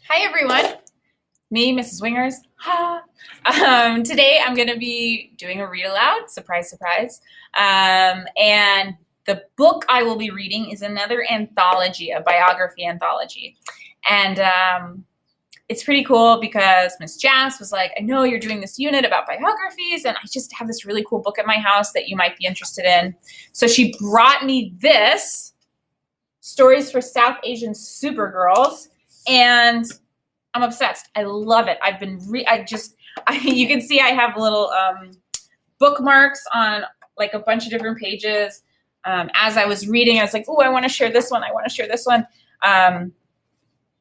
Hi everyone, me, Mrs. Wingers. Ha. Today I'm going to be doing a read aloud, surprise, surprise. And the book I will be reading is another anthology, a biography anthology. And it's pretty cool because Miss Jazz was like, I know you're doing this unit about biographies, and I just have this really cool book at my house that you might be interested in. So she brought me this, Stories for South Asian Supergirls, and I'm obsessed. I love it. I've been you can see I have little bookmarks on like a bunch of different pages. As I was reading, I was like, oh, I want to share this one. I want to share this one.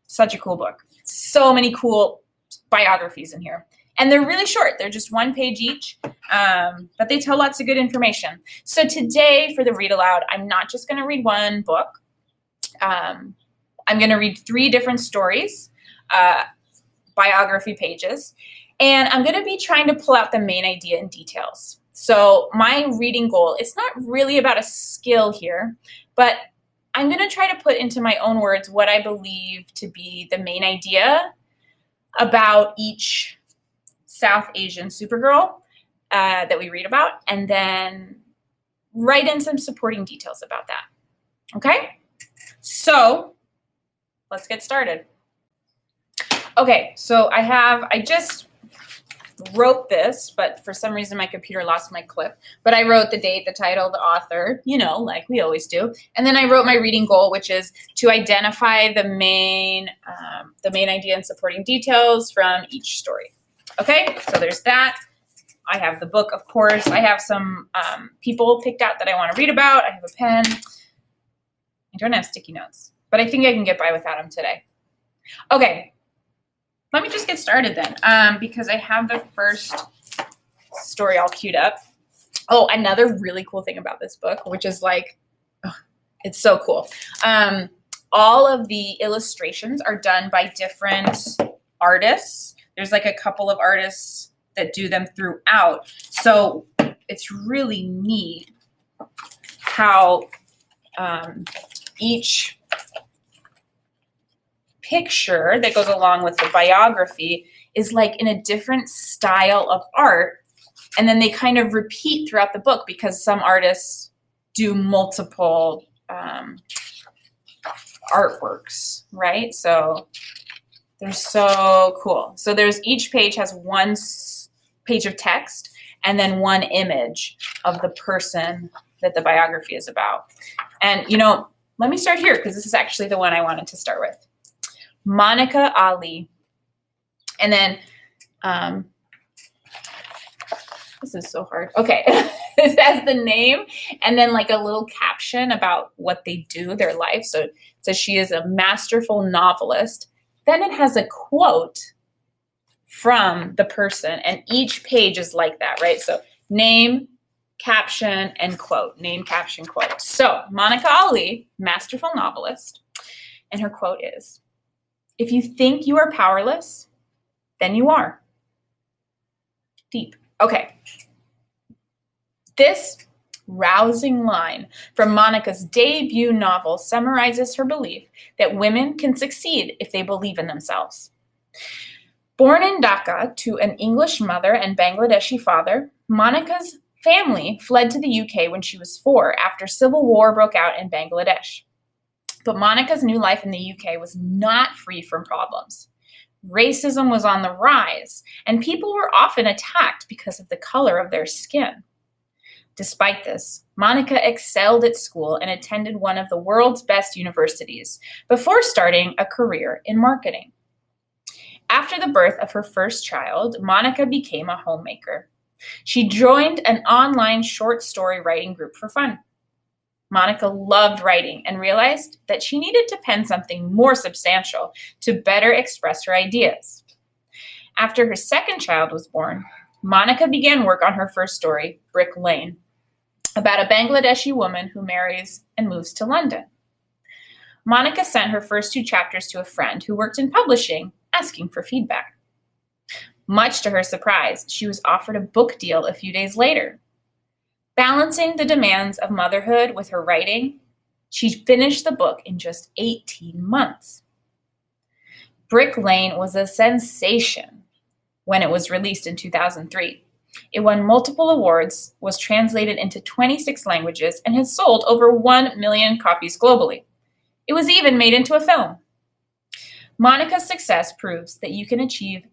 Such a cool book. So many cool biographies in here. And they're really short. They're just one page each, but they tell lots of good information. So today for the read aloud, I'm not just going to read one book. I'm going to read 3 different stories, biography pages, and I'm going to be trying to pull out the main idea and details. So my reading goal, it's not really about a skill here, but I'm going to try to put into my own words what I believe to be the main idea about each South Asian Supergirl that we read about, and then write in some supporting details about that. Okay? So let's get started. Okay, so I just wrote this, but for some reason my computer lost my clip. But I wrote the date, the title, the author, like we always do. And then I wrote my reading goal, which is to identify the main idea and supporting details from each story. Okay, so there's that. I have the book, of course. I have some people picked out that I want to read about. I have a pen. I don't have sticky notes, but I think I can get by without them today. Okay, let me just get started then, because I have the first story all queued up. Oh, another really cool thing about this book, which is like, it's so cool. All of the illustrations are done by different artists. There's like a couple of artists that do them throughout. So it's really neat how each picture that goes along with the biography is like in a different style of art, and then they kind of repeat throughout the book because some artists do multiple artworks, right? So they're so cool. So each page has one page of text and then one image of the person that the biography is about. And let me start here because this is actually the one I wanted to start with. Monica Ali. And then, this is so hard. Okay, it has the name and then like a little caption about what they do, their life. So it says she is a masterful novelist. Then it has a quote from the person, and each page is like that, right? So name, caption, and quote. Name, caption, quote. So Monica Ali, masterful novelist, and her quote is, "If you think you are powerless, then you are." Deep. Okay. This rousing line from Monica's debut novel summarizes her belief that women can succeed if they believe in themselves. Born in Dhaka to an English mother and Bangladeshi father, Monica's family fled to the UK when she was 4 after civil war broke out in Bangladesh. But Monica's new life in the UK was not free from problems. Racism was on the rise, and people were often attacked because of the color of their skin. Despite this, Monica excelled at school and attended one of the world's best universities before starting a career in marketing. After the birth of her first child, Monica became a homemaker. She joined an online short story writing group for fun. Monica loved writing and realized that she needed to pen something more substantial to better express her ideas. After her second child was born, Monica began work on her first story, Brick Lane, about a Bangladeshi woman who marries and moves to London. Monica sent her first 2 chapters to a friend who worked in publishing, asking for feedback. Much to her surprise, she was offered a book deal a few days later. Balancing the demands of motherhood with her writing, she finished the book in just 18 months. Brick Lane was a sensation when it was released in 2003. It won multiple awards, was translated into 26 languages, and has sold over 1 million copies globally. It was even made into a film. Monica's success proves that you can achieve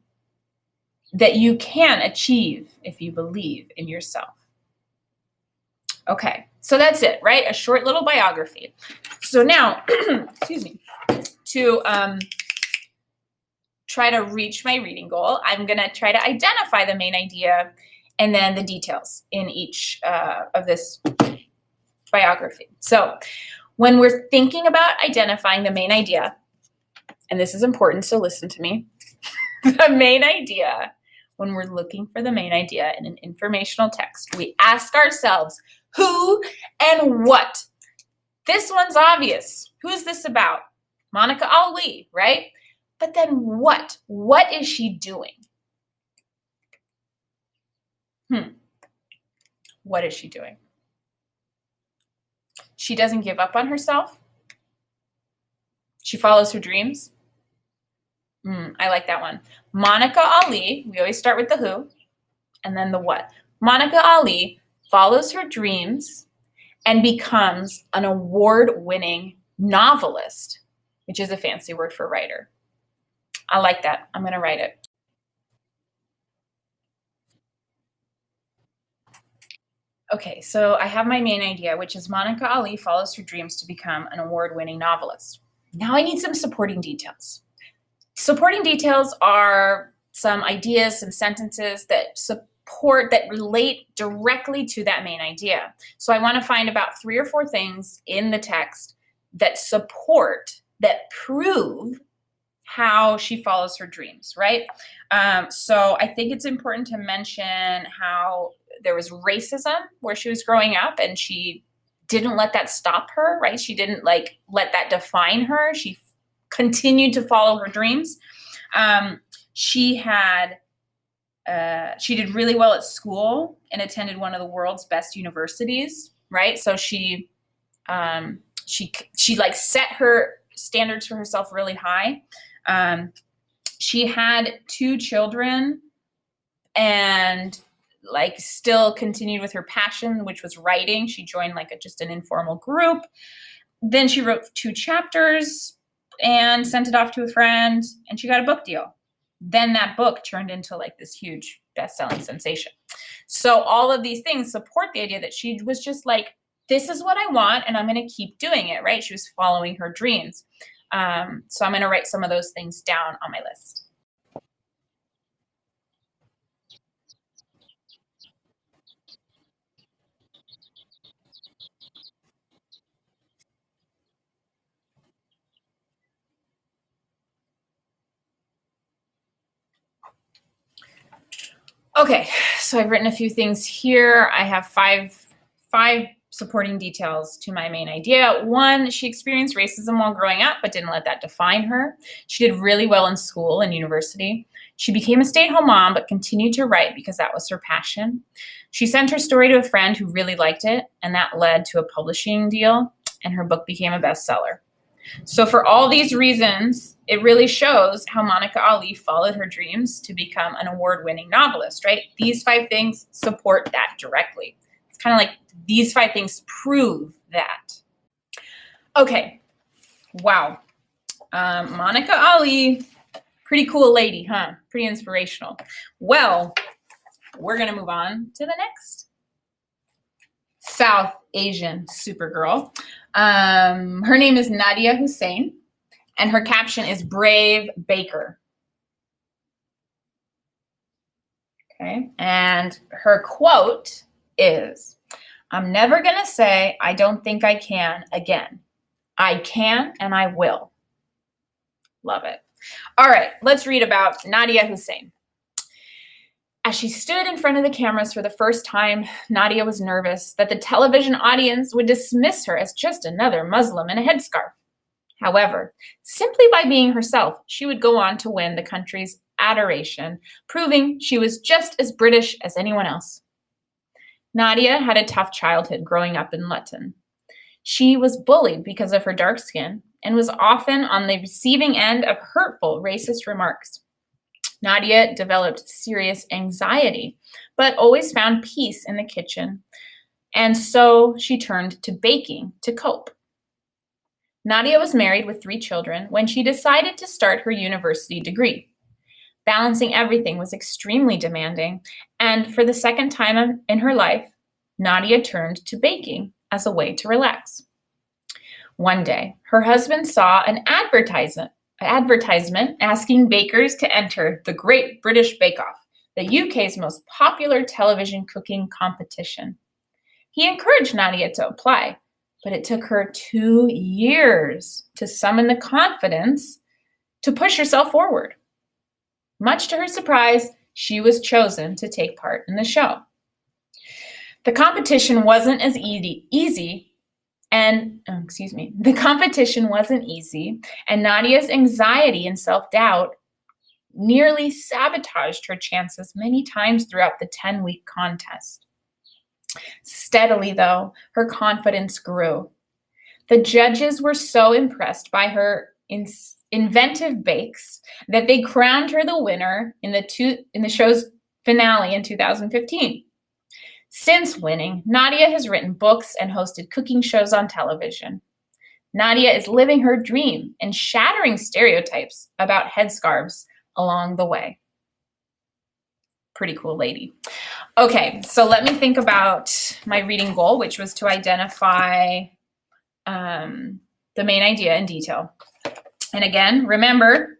if you believe in yourself. Okay, so that's it, right? A short little biography. So now, excuse me, to try to reach my reading goal, I'm going to try to identify the main idea and then the details in each of this biography. So when we're thinking about identifying the main idea, and this is important, so listen to me, the main idea, when we're looking for the main idea in an informational text, we ask ourselves, who and what? This one's obvious. Who's this about? Monica Ali, right? But then what? What is she doing? What is she doing? She doesn't give up on herself. She follows her dreams. I like that one. Monica Ali, we always start with the who, and then the what. Monica Ali follows her dreams and becomes an award-winning novelist, which is a fancy word for writer. I like that. I'm going to write it. Okay, so I have my main idea, which is Monica Ali follows her dreams to become an award-winning novelist. Now I need some supporting details. Supporting details are some ideas, some sentences that relate directly to that main idea. So I want to find about 3 or 4 things in the text that prove how she follows her dreams, right? So I think it's important to mention how there was racism where she was growing up, and she didn't let that stop her, right? She didn't let that define her. She continued to follow her dreams. She did really well at school and attended one of the world's best universities, right? So she set her standards for herself really high. She had 2 children and still continued with her passion, which was writing. She joined just an informal group. Then she wrote 2 chapters and sent it off to a friend, and she got a book deal. Then that book turned into this huge best-selling sensation. So all of these things support the idea that she was just this is what I want, and I'm going to keep doing it, right? She was following her dreams. So I'm going to write some of those things down on my list. Okay, so I've written a few things here. I have five supporting details to my main idea. 1, she experienced racism while growing up, but didn't let that define her. She did really well in school and university. She became a stay-at-home mom, but continued to write because that was her passion. She sent her story to a friend who really liked it, and that led to a publishing deal, and her book became a bestseller. So for all these reasons, it really shows how Monica Ali followed her dreams to become an award-winning novelist, right? These 5 things support that directly. It's kind of these 5 things prove that. Okay, wow. Monica Ali, pretty cool lady, huh? Pretty inspirational. Well, we're going to move on to the next South Asian Supergirl. Her name is Nadiya Hussein, and her caption is Brave Baker. Okay, and her quote is, "I'm never going to say I don't think I can again. I can and I will." Love it. All right, let's read about Nadiya Hussein. As she stood in front of the cameras for the first time, Nadiya was nervous that the television audience would dismiss her as just another Muslim in a headscarf. However, simply by being herself, she would go on to win the country's adoration, proving she was just as British as anyone else. Nadiya had a tough childhood growing up in Luton. She was bullied because of her dark skin and was often on the receiving end of hurtful, racist remarks. Nadiya developed serious anxiety, but always found peace in the kitchen, and so she turned to baking to cope. Nadiya was married with 3 children when she decided to start her university degree. Balancing everything was extremely demanding, and for the second time in her life, Nadiya turned to baking as a way to relax. One day, her husband saw an advertisement asking bakers to enter the Great British Bake Off, the UK's most popular television cooking competition. He encouraged Nadiya to apply, but it took her 2 years to summon the confidence to push herself forward. Much to her surprise, she was chosen to take part in the show. The competition wasn't easy, and Nadiya's anxiety and self-doubt nearly sabotaged her chances many times throughout the 10-week contest. Steadily, though, her confidence grew. The judges were so impressed by her inventive bakes that they crowned her the winner in the show's finale in 2015. Since winning, Nadiya has written books and hosted cooking shows on television. Nadiya is living her dream and shattering stereotypes about headscarves along the way. Pretty cool lady. Okay, so let me think about my reading goal, which was to identify the main idea in detail. And again, remember,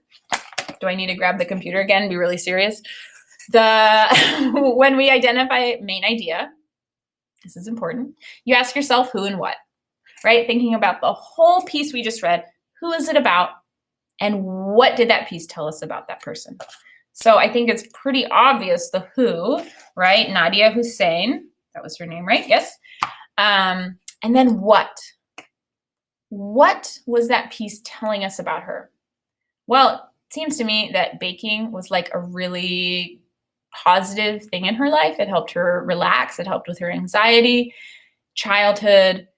do I need to grab the computer again? Be really serious. When we identify main idea, this is important, you ask yourself who and what, right? Thinking about the whole piece we just read, who is it about, and what did that piece tell us about that person? So I think it's pretty obvious the who, right? Nadiya Hussein, that was her name, right? Yes. And then what? What was that piece telling us about her? Well, it seems to me that baking was like a really positive thing in her life. It helped her relax. It helped with her anxiety, childhood,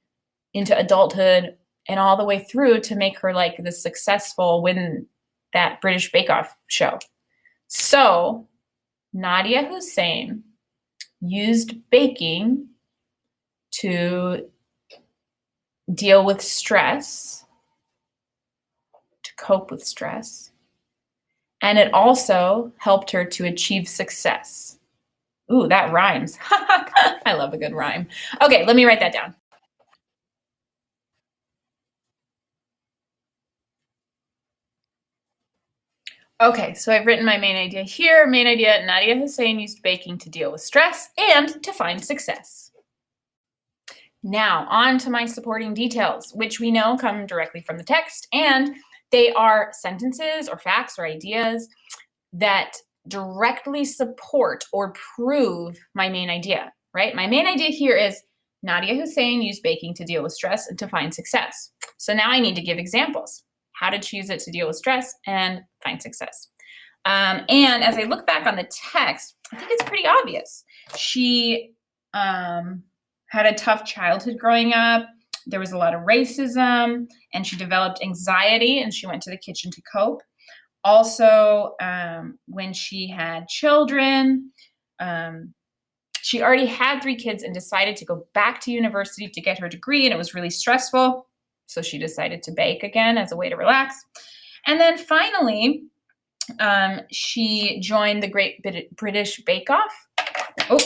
into adulthood, and all the way through to make her like the successful win that British Bake Off show. So Nadiya Hussein used baking to deal with stress, to cope with stress, and it also helped her to achieve success. Ooh, that rhymes. I love a good rhyme. Okay, let me write that down. Okay, so I've written my main idea here. Main idea, Nadiya Hussein used baking to deal with stress and to find success. Now, on to my supporting details, which we know come directly from the text, and they are sentences or facts or ideas that directly support or prove my main idea, right? My main idea here is Nadiya Hussein used baking to deal with stress and to find success. So now I need to give examples. How did she use it to deal with stress and find success? And as I look back on the text, I think it's pretty obvious. She had a tough childhood growing up. There was a lot of racism, and she developed anxiety, and she went to the kitchen to cope. Also, when she had children, she already had 3 kids and decided to go back to university to get her degree, and it was really stressful. So she decided to bake again as a way to relax. And then finally, she joined the Great British Bake Off. Oh,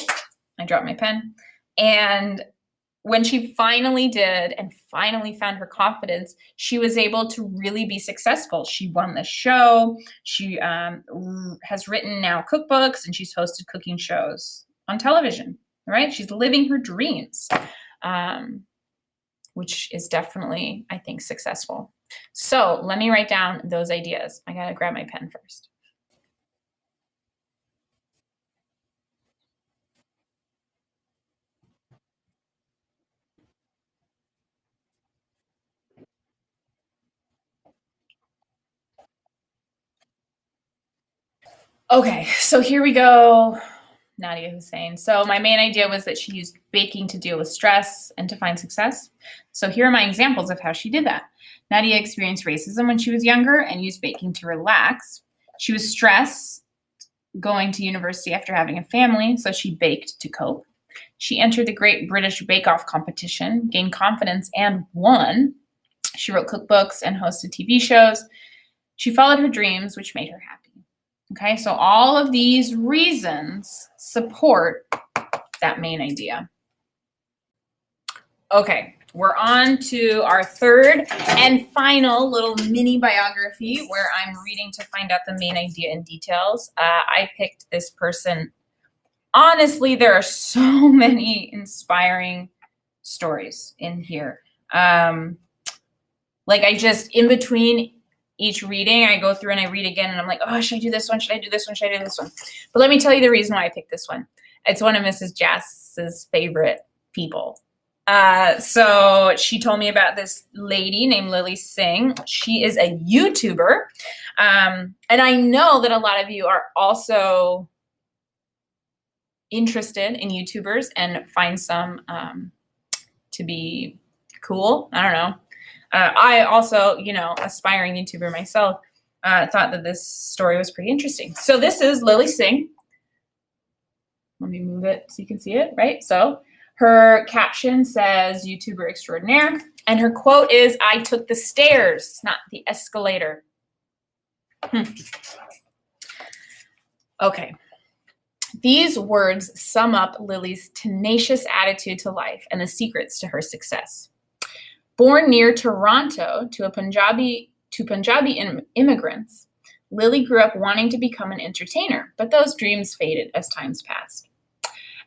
I dropped my pen. And when she finally did and finally found her confidence, she was able to really be successful. She won the show. She has written now cookbooks, and she's hosted cooking shows on television, right? She's living her dreams, which is definitely, I think, successful. So let me write down those ideas. I gotta grab my pen first. Okay, so here we go. Nadiya Hussein. So my main idea was that she used baking to deal with stress and to find success. So here are my examples of how she did that. Nadiya experienced racism when she was younger and used baking to relax. She was stressed going to university after having a family, so she baked to cope. She entered the Great British Bake Off competition, gained confidence, and won. She wrote cookbooks and hosted TV shows. She followed her dreams, which made her happy. Okay, so all of these reasons support that main idea. Okay, we're on to our third and final little mini biography where I'm reading to find out the main idea and details. I picked this person. Honestly, there are so many inspiring stories in here. Like in between each reading, I go through and I read again and I'm like, oh, should I do this one? Should I do this one? Should I do this one? But let me tell you the reason why I picked this one. It's one of Mrs. Jass's favorite people. So she told me about this lady named Lilly Singh. She is a YouTuber. And I know that a lot of you are also interested in YouTubers and find some to be cool. I don't know. I also, aspiring YouTuber myself, thought that this story was pretty interesting. So this is Lilly Singh. Let me move it so you can see it, right? So her caption says, YouTuber extraordinaire. And her quote is, I took the stairs, not the escalator. Okay. These words sum up Lilly's tenacious attitude to life and the secrets to her success. Born near Toronto to Punjabi immigrants, Lilly grew up wanting to become an entertainer, but those dreams faded as times passed.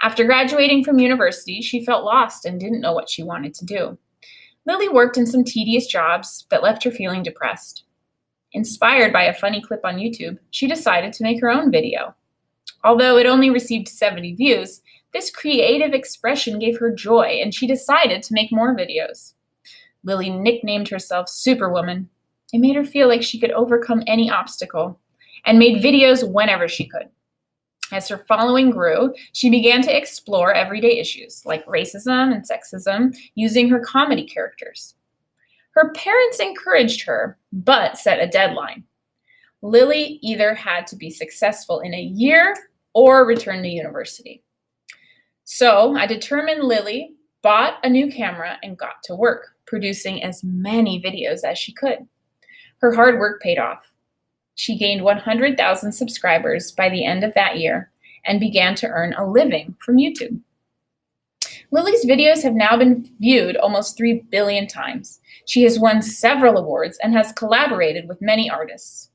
After graduating from university, she felt lost and didn't know what she wanted to do. Lilly worked in some tedious jobs that left her feeling depressed. Inspired by a funny clip on YouTube, she decided to make her own video. Although it only received 70 views, this creative expression gave her joy, and she decided to make more videos. Lilly nicknamed herself Superwoman. It made her feel like she could overcome any obstacle and made videos whenever she could. As her following grew, she began to explore everyday issues like racism and sexism using her comedy characters. Her parents encouraged her, but set a deadline. Lilly either had to be successful in a year or return to university. So a determined Lilly bought a new camera and got to work, producing as many videos as she could. Her hard work paid off. She gained 100,000 subscribers by the end of that year and began to earn a living from YouTube. Lilly's videos have now been viewed almost 3 billion times. She has won several awards and has collaborated with many artists.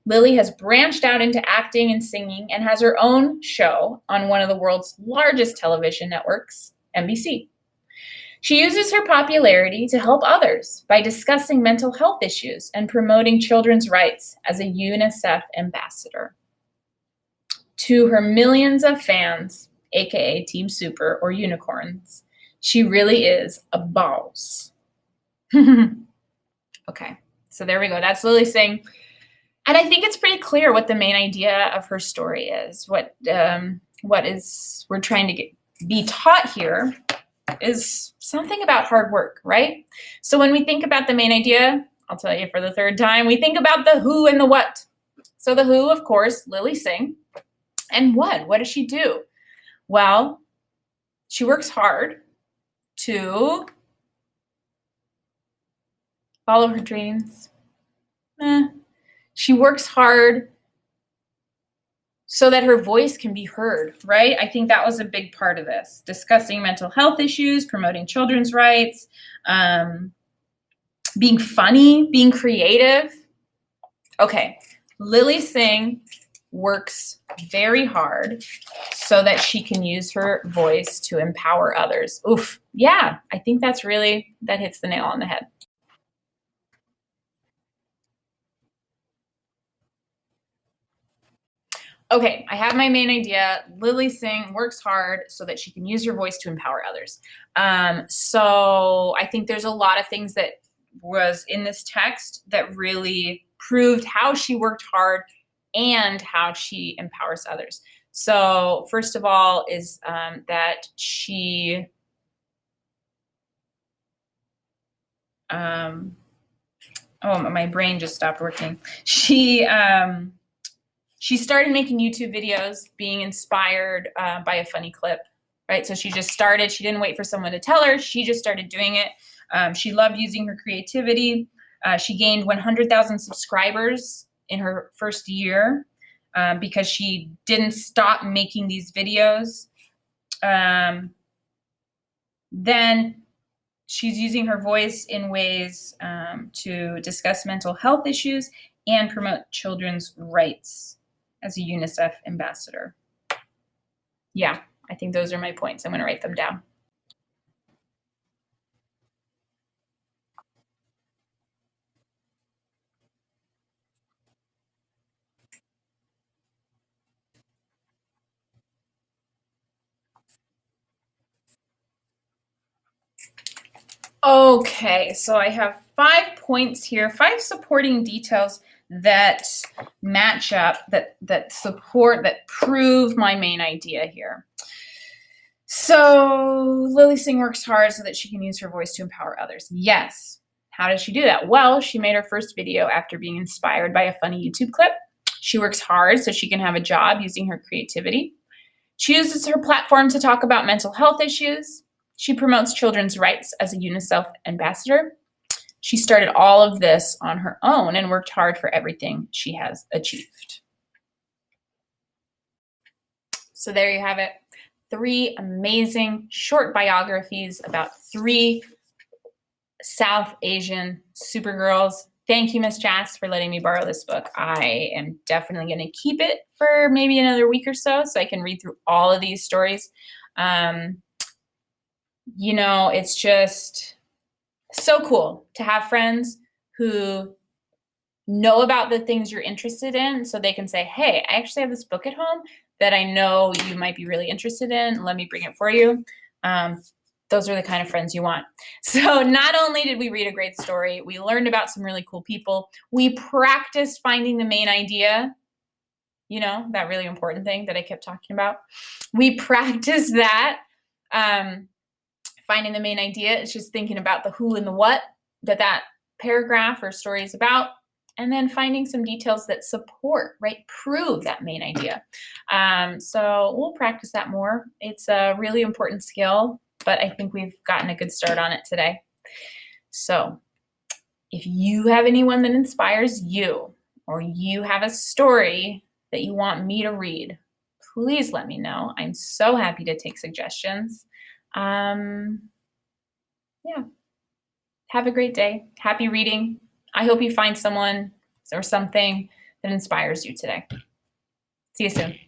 Lilly has branched out into acting and singing and has her own show on one of the world's largest television networks, NBC. She uses her popularity to help others by discussing mental health issues and promoting children's rights as a UNICEF ambassador. To her millions of fans, aka Team Super or unicorns, she really is a boss. Okay, so there we go. That's Lilly Singh. And I think it's pretty clear what the main idea of her story is. What we're trying to be taught here is something about hard work, right? So when we think about the main idea, I'll tell you for the third time, we think about the who and the what. So the who, of course, Lilly Singh. And what? What does she do? Well, she works hard to follow her dreams. She works hard so that her voice can be heard, right? I think that was a big part of this. Discussing mental health issues, promoting children's rights, being funny, being creative. Okay, Lilly Singh works very hard so that she can use her voice to empower others. Oof, yeah, I think that hits the nail on the head. Okay, I have my main idea. Lilly Singh works hard so that she can use her voice to empower others. So I think there's a lot of things that was in this text that really proved how she worked hard and how she empowers others. So first of all is that she oh, my brain just stopped working. She started making YouTube videos being inspired by a funny clip, right? So she just started. She didn't wait for someone to tell her. She just started doing it. She loved using her creativity. She gained 100,000 subscribers in her first year because she didn't stop making these videos. Then she's using her voice in ways to discuss mental health issues and promote children's rights as a UNICEF ambassador. Yeah, I think those are my points. I'm going to write them down. Okay, so I have 5 points here, 5 supporting details that match up, that support, that prove my main idea here. So Lilly Singh works hard so that she can use her voice to empower others. Yes. How does she do that? Well, she made her first video after being inspired by a funny YouTube clip. She works hard so she can have a job using her creativity. She uses her platform to talk about mental health issues. She promotes children's rights as a UNICEF ambassador. She started all of this on her own and worked hard for everything she has achieved. So there you have it. 3 amazing short biographies about 3 South Asian supergirls. Thank you, Miss Jass, for letting me borrow this book. I am definitely going to keep it for maybe another week or so I can read through all of these stories. You know, it's just so cool to have friends who know about the things you're interested in so they can say, hey, I actually have this book at home that I know you might be really interested in. Let me bring it for you. Those are the kind of friends you want. So not only did we read a great story, we learned about some really cool people. We practiced finding the main idea, you know, that really important thing that I kept talking about. We practiced that. Finding the main idea is just thinking about the who and the what that paragraph or story is about, and then finding some details that support, right, prove that main idea. So we'll practice that more. It's a really important skill, but I think we've gotten a good start on it today. So if you have anyone that inspires you, or you have a story that you want me to read, please let me know. I'm so happy to take suggestions. Yeah. Have a great day. Happy reading. I hope you find someone or something that inspires you today. See you soon.